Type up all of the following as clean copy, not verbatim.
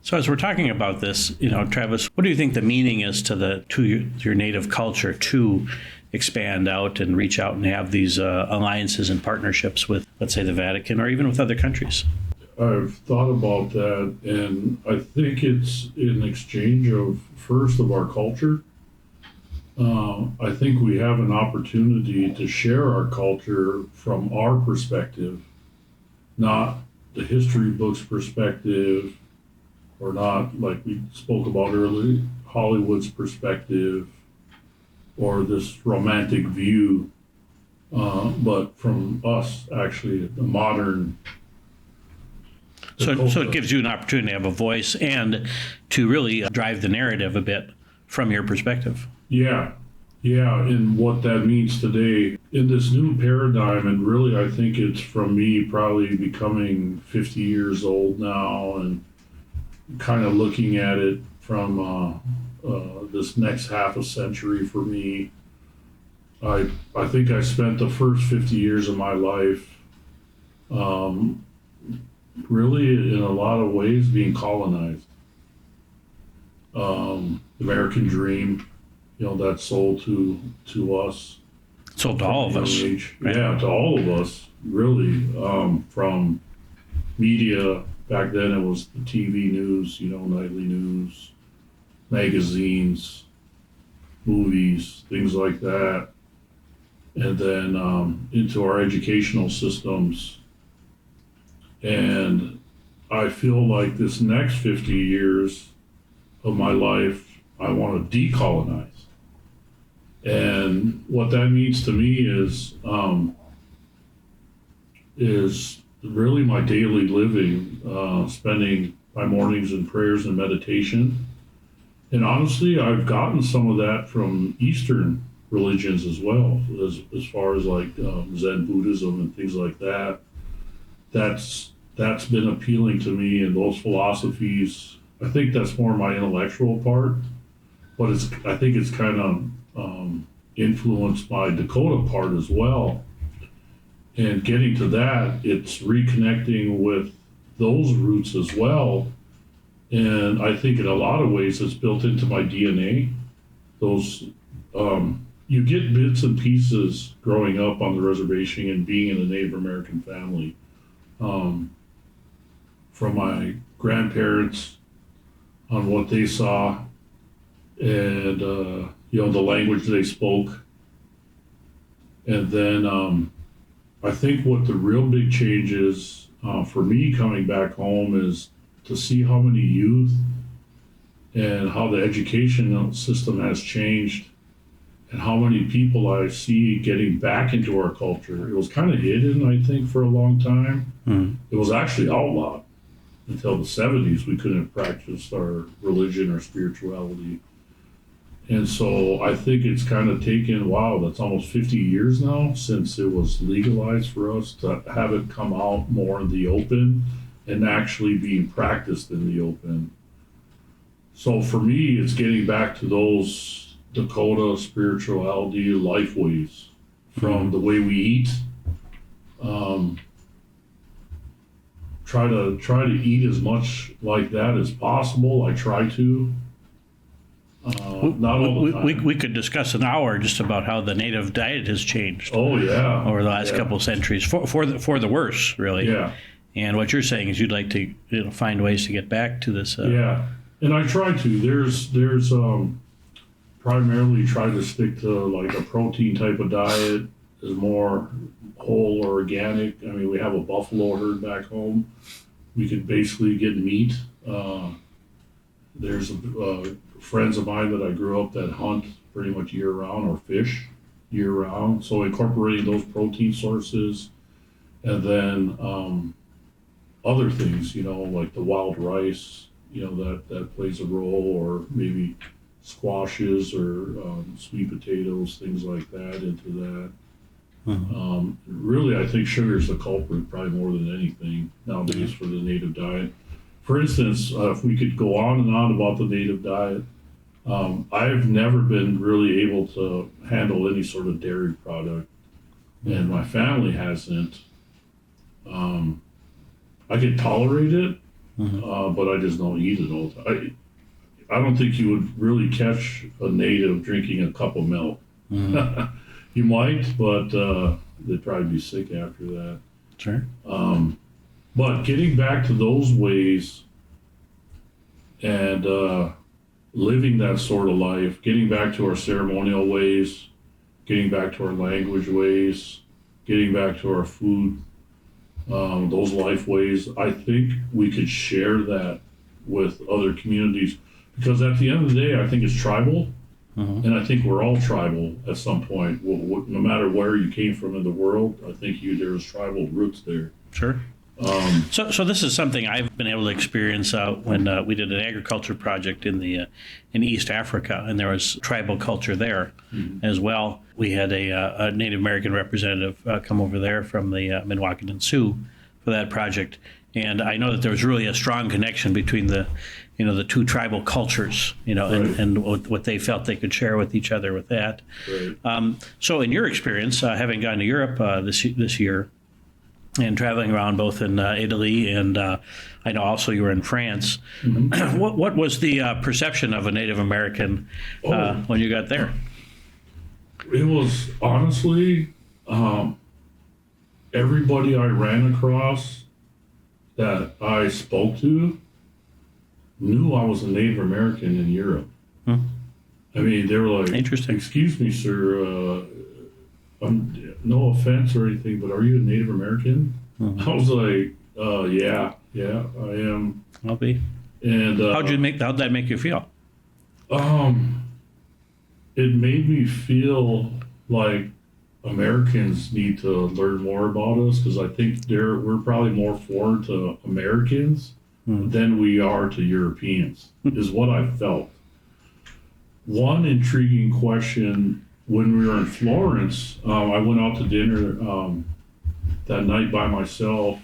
So as we're talking about this, Travis, what do you think the meaning is to your native culture to expand out and reach out and have these alliances and partnerships with, let's say, the Vatican or even with other countries? I've thought about that, and I think it's in exchange of, first, of our culture. I think we have an opportunity to share our culture from our perspective, not the history book's perspective, or not, like we spoke about earlier, Hollywood's perspective, or this romantic view, but from us, actually, the modern. So it gives you an opportunity to have a voice and to really drive the narrative a bit from your perspective. Yeah, and what that means today in this new paradigm, and really I think it's from me probably becoming 50 years old now and kind of looking at it from this next half a century for me. I think I spent the first 50 years of my life really in a lot of ways being colonized. The American dream, that's sold to us. Sold to all of us. Right? Yeah, to all of us, really. From media, back then it was the TV news, nightly news, magazines, movies, things like that. And then into our educational systems. And I feel like this next 50 years of my life, I want to decolonize. And what that means to me is really my daily living, spending my mornings in prayers and meditation. And honestly, I've gotten some of that from Eastern religions as well, as far as like Zen Buddhism and things like that. That's been appealing to me, and those philosophies. I think that's more my intellectual part, but I think it's kind of influenced my Dakota part as well. And getting to that, it's reconnecting with those roots as well. And I think in a lot of ways it's built into my DNA. Those you get bits and pieces growing up on the reservation and being in a Native American family. From my grandparents on what they saw and the language they spoke. And then I think what the real big change is for me coming back home is to see how many youth and how the educational system has changed and how many people I see getting back into our culture. It was kind of hidden, I think, for a long time. Mm-hmm. It was actually outlawed until the 70s. We couldn't have practiced our religion or spirituality. And so I think it's kind of taken, that's almost 50 years now since it was legalized for us to have it come out more in the open and actually being practiced in the open. So for me, it's getting back to those Dakota spirituality life ways, from the way we eat. Try to eat as much like that as possible. I try to. Not all the time. We could discuss an hour just about how the native diet has changed. Oh yeah, over the last couple of centuries for the worse, really. Yeah. And what you're saying is you'd like to find ways to get back to this. Yeah, and I try to. There's primarily try to stick to like a protein type of diet, is more whole or organic. I mean, we have a buffalo herd back home. We could basically get meat. There's friends of mine that I grew up that hunt pretty much year round, or fish year round. So incorporating those protein sources, and then other things, like the wild rice, that plays a role, or maybe squashes or sweet potatoes, things like that into that. Mm-hmm. Really, I think sugar is the culprit probably more than anything nowadays for the native diet. For instance, if we could go on and on about the native diet, I've never been really able to handle any sort of dairy product, and my family hasn't. I can tolerate it, but I just don't eat it all the time. I don't think you would really catch a native drinking a cup of milk. You might, but they'd probably be sick after that. Sure. But getting back to those ways and living that sort of life, getting back to our ceremonial ways, getting back to our language ways, getting back to our food, those life ways, I think we could share that with other communities. Because at the end of the day, I think it's tribal, and I think we're all tribal at some point. No matter where you came from in the world, I think there's tribal roots there. Sure. So this is something I've been able to experience when we did an agriculture project in East Africa, and there was tribal culture there as well. We had a Native American representative come over there from the Minwakitan Sioux for that project, and I know that there was really a strong connection between the two tribal cultures, right. and what they felt they could share with each other with that. Right. So in your experience, having gone to Europe this year, and traveling around both in Italy and I know also you were in France. What was the perception of a Native American when you got there? It was honestly everybody I ran across that I spoke to knew I was a Native American in Europe. I mean, they were like, "Interesting. Excuse me, sir. No offense or anything, but are you a Native American?" I was like, yeah, I am. I'll be. And how'd that make you feel? It made me feel like Americans need to learn more about us, because I think we're probably more foreign to Americans than we are to Europeans, is what I felt. One intriguing question. When we were in Florence, I went out to dinner that night by myself,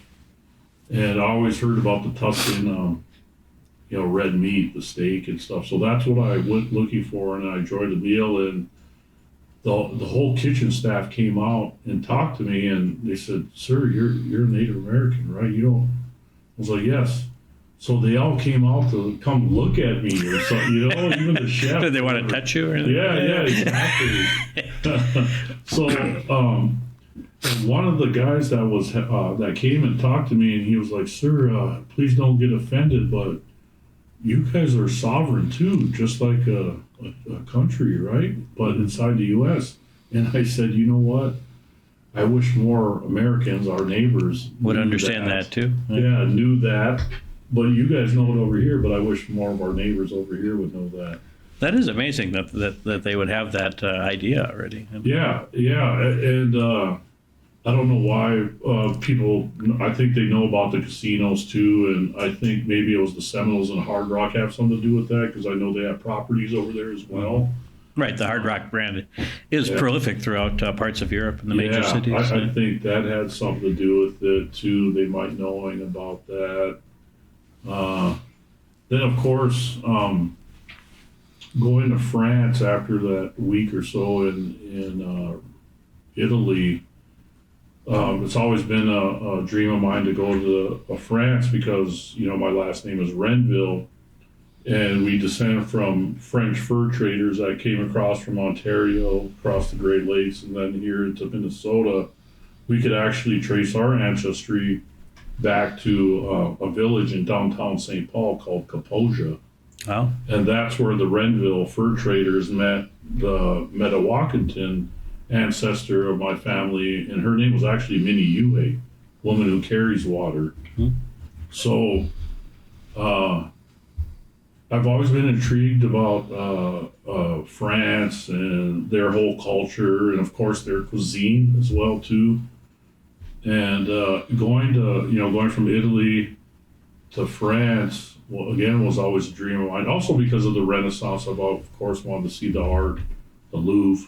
and I always heard about the Tuscan, red meat, the steak and stuff. So that's what I went looking for, and I enjoyed the meal. And the whole kitchen staff came out and talked to me, and they said, "Sir, you're a Native American, right? You don't?" I was like, "Yes." So they all came out to come look at me or something, even the chef. Did they want to touch you or anything? Yeah, exactly. So one of the guys that came and talked to me, and he was like, "Sir, please don't get offended, but you guys are sovereign too, just like a country, right? But inside the U.S." And I said, "You know what? I wish more Americans, our neighbors, would understand that too." Yeah, knew that. But you guys know it over here, but I wish more of our neighbors over here would know that. That is amazing that they would have that idea already. Yeah. And I don't know why people, I think they know about the casinos too, and I think maybe it was the Seminoles and Hard Rock have something to do with that, because I know they have properties over there as well. Right, the Hard Rock brand is prolific throughout parts of Europe and the major cities. I think that had something to do with it too. They might knowing about that. Then, of course, going to France after that week or so in Italy, it's always been a dream of mine to go to France, because, my last name is Renville, and we descend from French fur traders that came across from Ontario, across the Great Lakes, and then here into Minnesota. We could actually trace our ancestry back to a village in downtown St. Paul called Kaposia. Oh. And that's where the Renville fur traders met the Metawakanton ancestor of my family, and her name was actually Minnie Yue, woman who carries water. So I've always been intrigued about France and their whole culture, and of course their cuisine as well too. And going from Italy to France, again, was always a dream of mine. Also because of the Renaissance, I've of course wanted to see the art, the Louvre.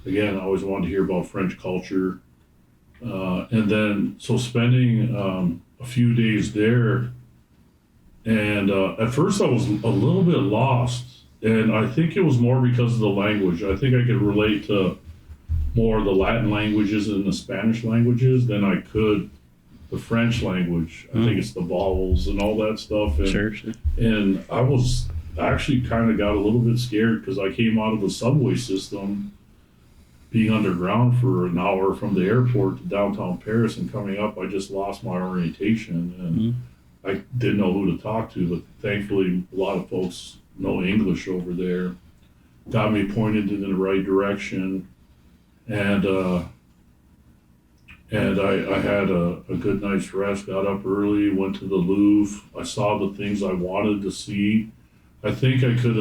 Again, I always wanted to hear about French culture. And then, so spending a few days there, and at first I was a little bit lost. And I think it was more because of the language. I think I could relate to more of the Latin languages and the Spanish languages than I could the French language. I think it's the vowels and all that stuff. And, Sure. And I was actually kind of got a little bit scared because I came out of the subway system being underground for an hour from the airport to downtown Paris, and coming up, I just lost my orientation, and I didn't know who to talk to, but thankfully a lot of folks know English over there, got me pointed in the right direction, and I had a good night's rest, got up early, went to the Louvre. I saw the things I wanted to see. I think I could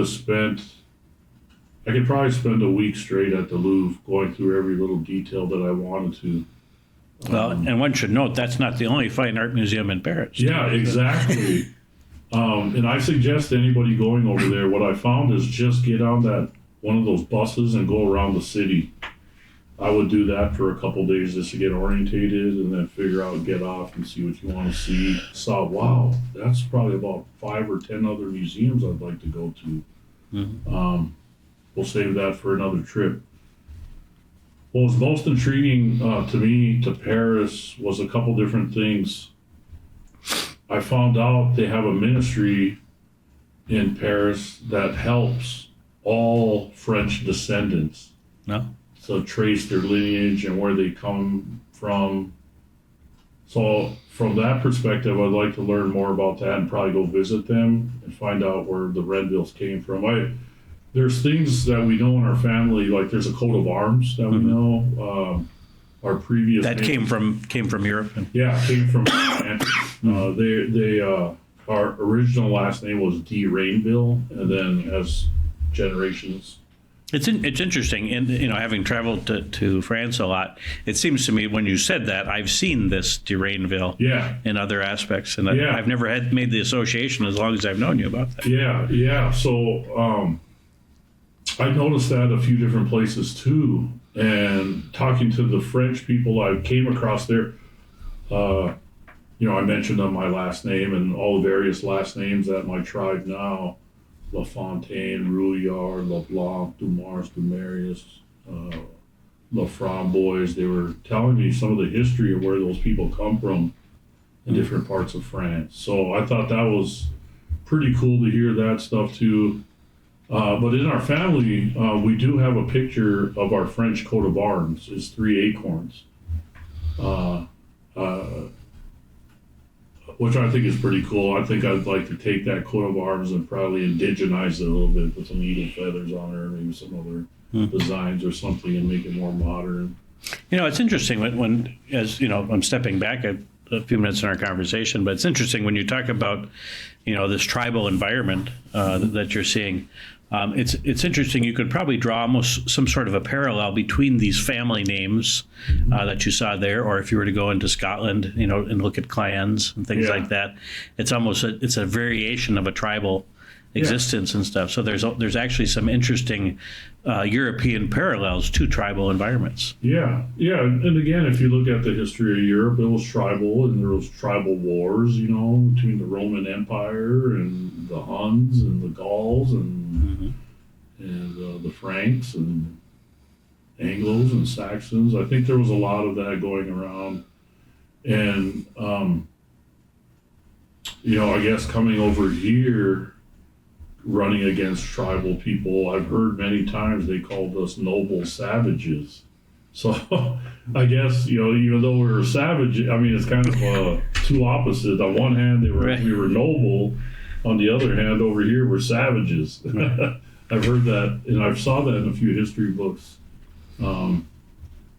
probably spend a week straight at the Louvre going through every little detail that I wanted to. Well, and one should note that's not the only fine art museum in Paris. Yeah, exactly. And I suggest to anybody going over there, what I found is just get on one of those buses and go around the city. I would do that for a couple days just to get orientated, and then figure out, get off and see what you want to see. Saw, wow, that's probably about 5 or 10 other museums I'd like to go to. We'll save that for another trip. What was most intriguing to me to Paris was a couple different things. I found out they have a ministry in Paris that helps all French descendants. No? So trace their lineage and where they come from. So from that perspective, I'd like to learn more about that and probably go visit them and find out where the Renvilles came from. There's things that we know in our family, like there's a coat of arms that we know. Our previous that came from Europe. Yeah, came from our original last name was de Renville, and then as generations. It's interesting, and having traveled to France a lot, it seems to me when you said that, I've seen this de Renville in other aspects, and I've never made the association as long as I've known you about that. Yeah. So I noticed that a few different places too, and talking to the French people I came across there, I mentioned on my last name and all the various last names at my tribe now. La Fontaine, Rouillard, LeBlanc, Dumars, Dumarius, La Framboise. They were telling me some of the history of where those people come from in different parts of France. So I thought that was pretty cool to hear that stuff too. But in our family, we do have a picture of our French coat of arms. It's 3 acorns. Which I think is pretty cool. I think I'd like to take that coat of arms and probably indigenize it a little bit, put some eagle feathers on it, or maybe some other designs or something, and make it more modern. It's interesting when as I'm stepping back a few minutes in our conversation, but it's interesting when you talk about, this tribal environment that you're seeing. It's interesting. You could probably draw almost some sort of a parallel between these family names that you saw there, or if you were to go into Scotland, and look at clans and things like that. It's almost it's a variation of a tribal existence and stuff. So there's actually some interesting European parallels to tribal environments. Yeah. And again, if you look at the history of Europe, it was tribal, and there was tribal wars, between the Roman Empire and the Huns and the Gauls and the Franks and Anglos and Saxons. I think there was a lot of that going around. And, I guess coming over here, running against tribal people, I've heard many times they called us noble savages. So I guess, even though we were savage, it's kind of two opposites. On one hand, we were noble. On the other hand, over here, we're savages. I've heard that, and I saw that in a few history books.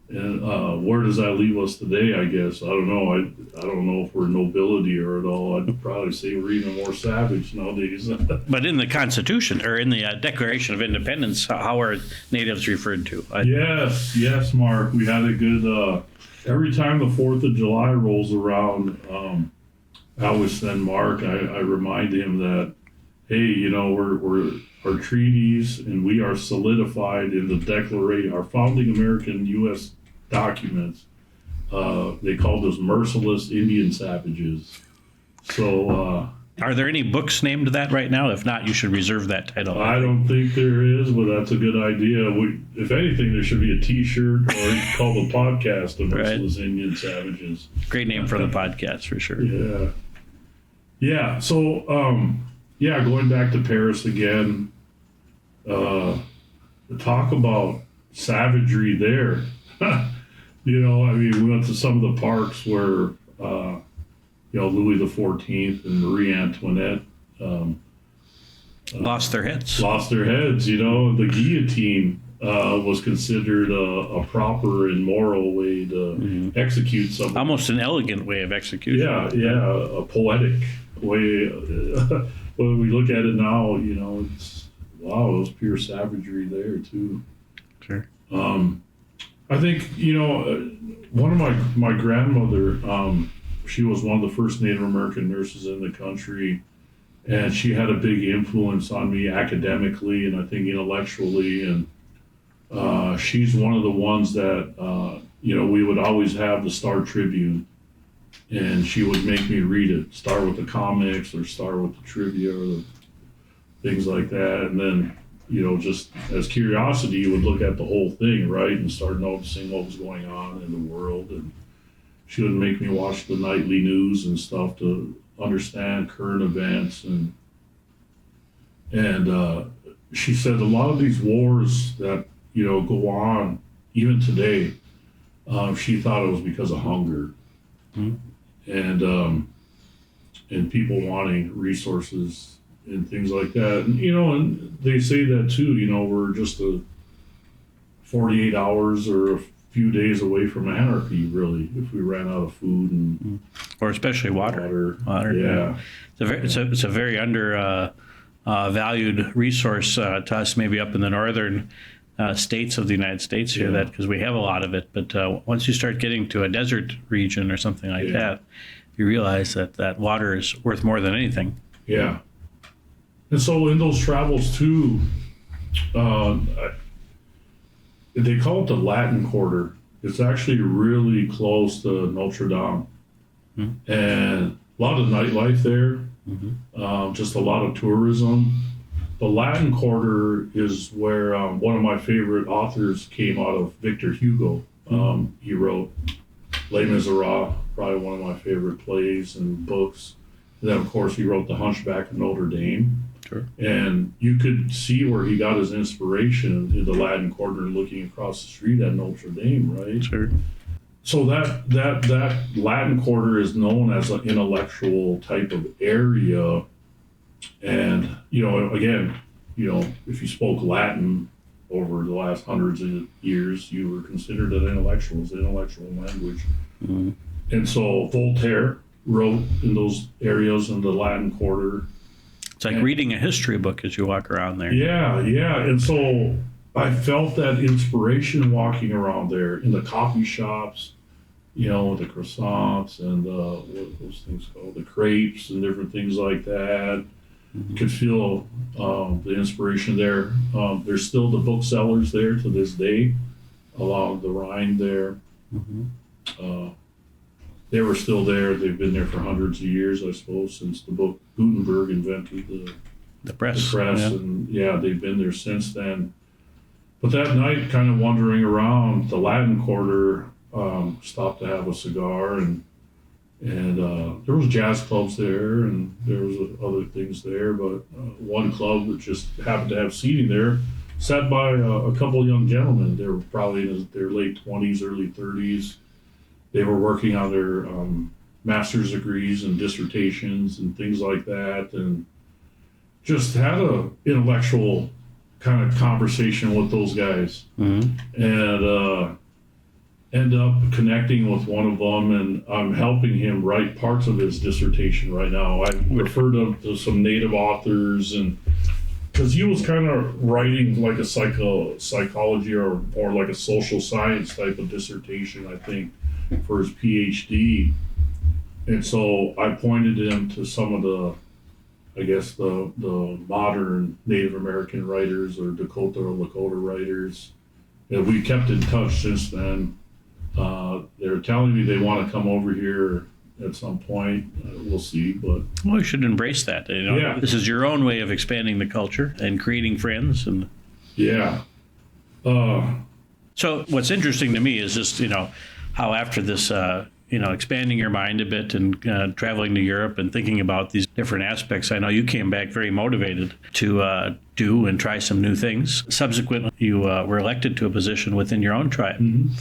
Where does that leave us today, I guess? I don't know. I don't know if we're nobility or at all. I'd probably say we're even more savage nowadays. But in the Constitution, or in the Declaration of Independence, how are natives referred to? Yes, Mark. We had a good... every time the 4th of July rolls around, I always send Mark, I remind him that, hey, we're our treaties, and we are solidified in the Declaration, our founding American U.S. documents. They called us merciless Indian savages. So Are there any books named that right now? If not, you should reserve that title. I don't think there is, but that's a good idea. If anything, there should be a T-shirt or called the podcast, The Merciless Indian Savages. Great name for the podcast, for sure. Yeah. Yeah, so, going back to Paris again, talk about savagery there. We went to some of the parks where, Louis XIV and Marie Antoinette lost their heads. The guillotine was considered a proper and moral way to execute something. Almost an elegant way of execution. A poetic way. When we look at it now, it's, wow, it was pure savagery there, too. Sure. I think, one of my grandmother, she was one of the first Native American nurses in the country, and she had a big influence on me academically and I think intellectually. And she's one of the ones that, we would always have the Star Tribune, and she would make me read it, start with the comics or start with the trivia or the things like that. And then, just as curiosity, you would look at the whole thing, right, and start noticing what was going on in the world. And she would make me watch the nightly news and stuff to understand current events. And she said a lot of these wars that, go on even today, she thought it was because of hunger. And people wanting resources and things like that. And, and they say that too, we're just 48 hours or a few days away from anarchy, really, if we ran out of food and or especially water. Yeah. It's a very under valued resource to us, maybe up in the northern states of the United States here, that because we have a lot of it. But once you start getting to a desert region or something like that, you realize that water is worth more than anything. Yeah. And so in those travels too, they call it the Latin Quarter. It's actually really close to Notre Dame. And a lot of nightlife there, just a lot of tourism. The Latin Quarter is where one of my favorite authors came out of, Victor Hugo. He wrote Les Miserables, probably one of my favorite plays and books. And then, of course, he wrote The Hunchback of Notre Dame. Sure. And you could see where he got his inspiration in the Latin Quarter, looking across the street at Notre Dame, right? Sure. So that Latin Quarter is known as an intellectual type of area. And, again, if you spoke Latin over the last hundreds of years, you were considered an intellectual language. And so Voltaire wrote in those areas in the Latin Quarter. It's like reading a history book as you walk around there. Yeah. And so I felt that inspiration walking around there in the coffee shops, the croissants and what those things called, the crepes and different things like that. Could feel the inspiration there. There's still the booksellers there to this day along the Rhine there. They were still there. They've been there for hundreds of years, I suppose, since the book Gutenberg invented the press. And they've been there since then. But that night, kind of wandering around the Latin Quarter, stopped to have a cigar, and there was jazz clubs there, and there was other things there. But one club that just happened to have seating there, sat by a couple of young gentlemen. They were probably in their late 20s, early 30s. They were working on their master's degrees and dissertations and things like that, and just had a intellectual kind of conversation with those guys, and end up connecting with one of them, and I'm helping him write parts of his dissertation right now. I referred him to some Native authors, and because he was kind of writing like a psychology or like a social science type of dissertation, I think, for his PhD. And so I pointed him to some of the modern Native American writers or Dakota or Lakota writers. And we kept in touch since then. They're telling me they want to come over here at some point. We'll see, but Well, you should embrace that. Yeah. This is your own way of expanding the culture and creating friends. And yeah. so, what's interesting to me is just how after this, expanding your mind a bit and traveling to Europe and thinking about these different aspects. I know you came back very motivated to do and try some new things. Subsequently, you were elected to a position within your own tribe. Mm-hmm.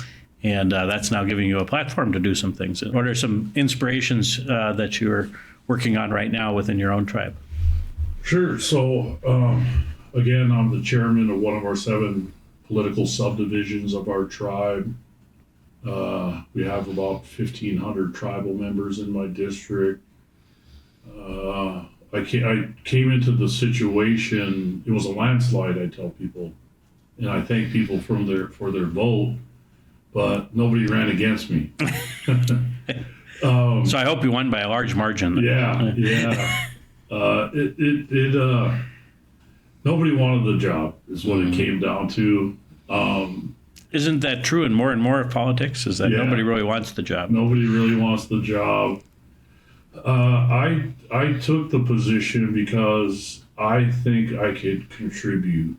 And that's now giving you a platform to do some things. What are some inspirations that you're working on right now within your own tribe? Sure. So, again, I'm the chairman of one of our 7 political subdivisions of our tribe. We have about 1,500 tribal members in my district. I came into the situation, it was a landslide, I tell people. And I thank people for their vote, but nobody ran against me. So I hope you won by a large margin. Yeah. Nobody wanted the job, is what it came down to. Isn't that true in more and more of politics? Is that Yeah. nobody really wants the job? Nobody really wants the job. I took the position because I think I could contribute.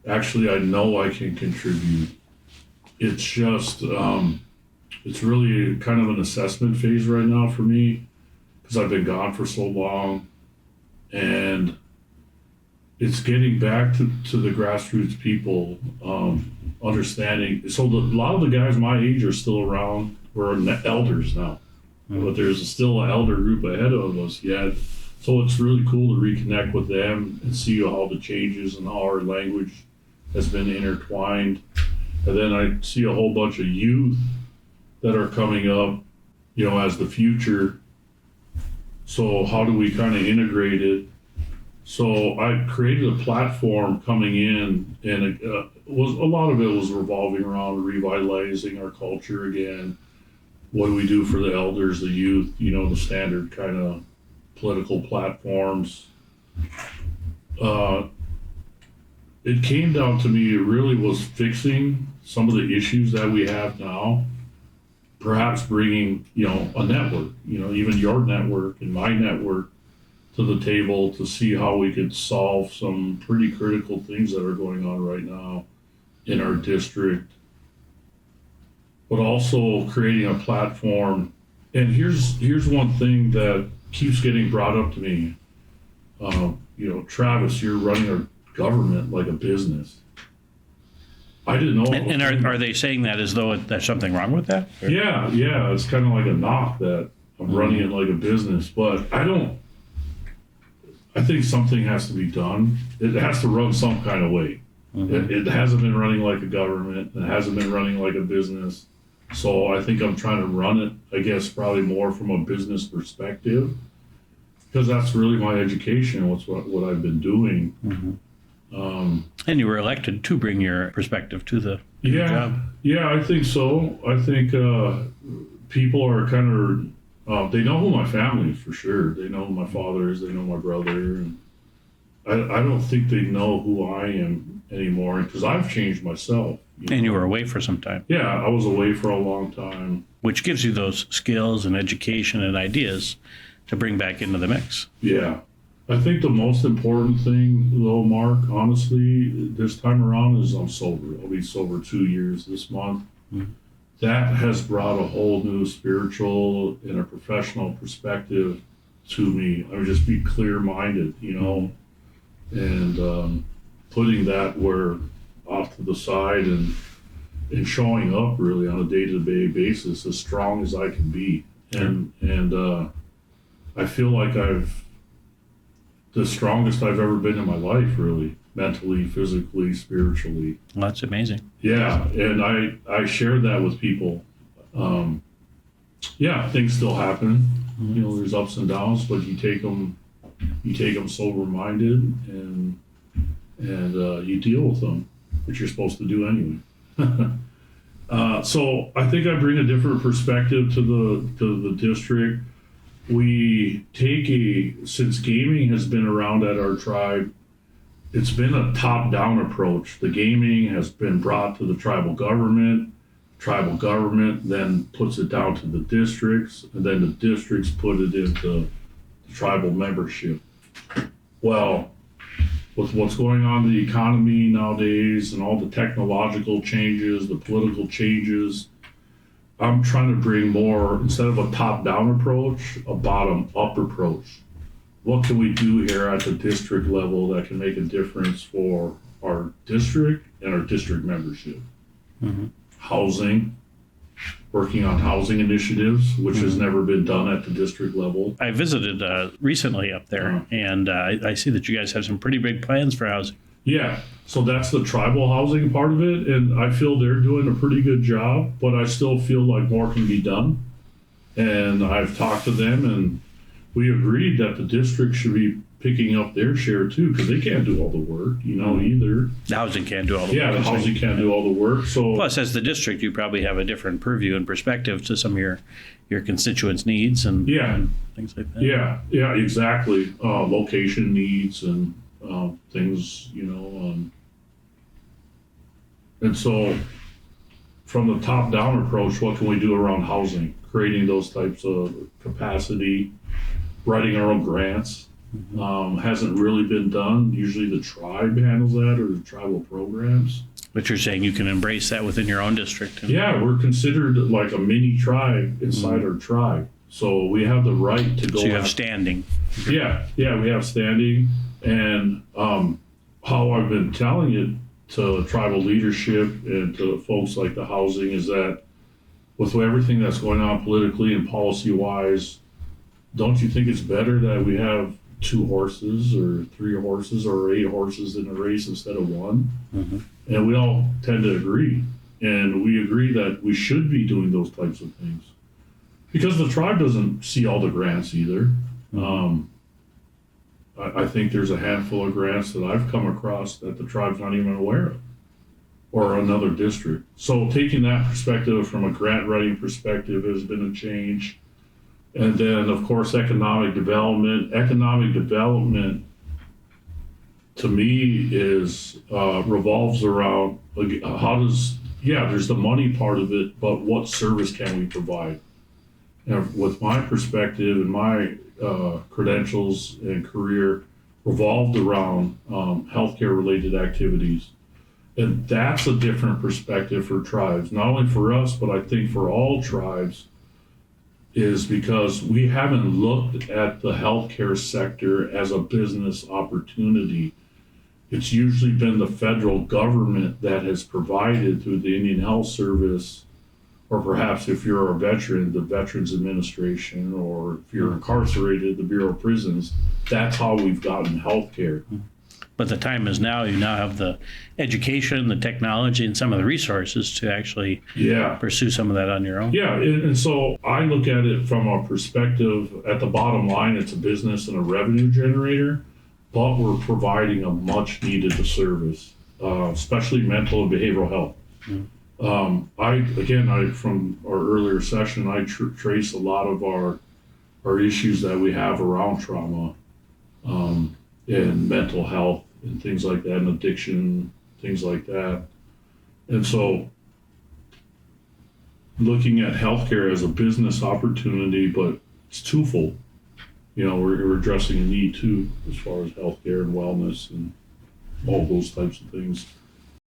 Actually, I know I can contribute. It's just, it's really kind of an assessment phase right now for me because I've been gone for so long, and it's getting back to the grassroots people, understanding. So a lot of the guys my age are still around. We're elders now, but there's still an elder group ahead of us yet. So it's really cool to reconnect with them and see how the changes and how our language has been intertwined. And then I see a whole bunch of youth that are coming up, as the future. So how do we kind of integrate it? So I created a platform coming in, and a lot of it was revolving around revitalizing our culture again. What do we do for the elders, the youth, the standard kind of political platforms. It came down to me, it really was fixing some of the issues that we have now. Perhaps bringing, a network, even your network and my network to the table to see how we could solve some pretty critical things that are going on right now in our district. But also creating a platform. And here's one thing that keeps getting brought up to me. Travis, you're running our government like a business. I didn't know. And are they saying that as though there's something wrong with that? Or? Yeah. It's kind of like a knock that I'm running it like a business, but I think something has to be done. It has to run some kind of way. Mm-hmm. It hasn't been running like a government. It hasn't been running like a business. So I think I'm trying to run it, I guess, probably more from a business perspective, because that's really my education. What I've been doing. Mm-hmm. And you were elected to bring your perspective to the job. Yeah, I think so. I think people are kind of, they know who my family is for sure. They know who my father is. They know my brother. And I don't think they know who I am anymore because I've changed myself. And you were away for some time. Yeah, I was away for a long time. Which gives you those skills and education and ideas to bring back into the mix. Yeah. I think the most important thing, though, Mark, honestly, this time around is I'm sober. I'll be sober 2 years this month. Mm-hmm. That has brought a whole new spiritual and a professional perspective to me. I would just be clear-minded, and putting that off to the side and showing up really on a day-to-day basis as strong as I can be. And I feel like the strongest I've ever been in my life, really, mentally, physically, spiritually. Well, that's amazing. Yeah, and I shared that with people. Things still happen. Mm-hmm. There's ups and downs, but you take them sober-minded, and you deal with them, which you're supposed to do anyway. So I think I bring a different perspective to the district. We since gaming has been around at our tribe, it's been a top-down approach. The gaming has been brought to the tribal government. tribal government then puts it down to the districts, and then the districts put it into the tribal membership. Well, with what's going on in the economy nowadays and all the technological changes, the political changes, I'm trying to bring more, instead of a top-down approach, a bottom-up approach. What can we do here at the district level that can make a difference for our district and our district membership? Mm-hmm. Housing, working on housing initiatives, which has never been done at the district level. I visited recently up there, and I see that you guys have some pretty big plans for housing. Yeah, so that's the tribal housing part of it, and I feel they're doing a pretty good job, but I still feel like more can be done. And I've talked to them, and we agreed that the district should be picking up their share too, because they can't do all the work, either. The housing can't do all the work. Yeah, the housing can't do all the work. So plus, as the district, you probably have a different purview and perspective to some of your constituents' needs and things like that. Yeah, exactly. Location needs and things, and so from the top-down approach, what can we do around housing? Creating those types of capacity, writing our own grants. Hasn't really been done. Usually the tribe handles that, or the tribal programs. But you're saying you can embrace that within your own district. Yeah, we're considered like a mini tribe inside our tribe. So we have the right to go. So you have standing. Yeah, we have standing. And how I've been telling it to tribal leadership and to folks like the housing is that with everything that's going on politically and policy-wise, don't you think it's better that we have 2 horses or 3 horses or 8 horses in a race instead of 1? Mm-hmm. And we all tend to agree. And we agree that we should be doing those types of things. Because the tribe doesn't see all the grants either. Mm-hmm. I think there's a handful of grants that I've come across that the tribe's not even aware of, or another district. So taking that perspective from a grant writing perspective has been a change. And then, of course, economic development. Economic development, to me, is revolves around there's the money part of it, but what service can we provide? And with my perspective and my credentials and career revolved around healthcare-related activities. And that's a different perspective for tribes, not only for us, but I think for all tribes, is because we haven't looked at the healthcare sector as a business opportunity. It's usually been the federal government that has provided through the Indian Health Service, or perhaps if you're a veteran, the Veterans Administration, or if you're incarcerated, the Bureau of Prisons. That's how we've gotten healthcare. But the time is now. You now have the education, the technology, and some of the resources to actually pursue some of that on your own. Yeah, and so I look at it from a perspective, at the bottom line, it's a business and a revenue generator, but we're providing a much needed service, especially mental and behavioral health. Mm-hmm. I from our earlier session, I trace a lot of our issues that we have around trauma and mental health and things like that, and addiction, things like that. And so looking at healthcare as a business opportunity, but it's twofold. We're addressing a need too, as far as healthcare and wellness and all those types of things.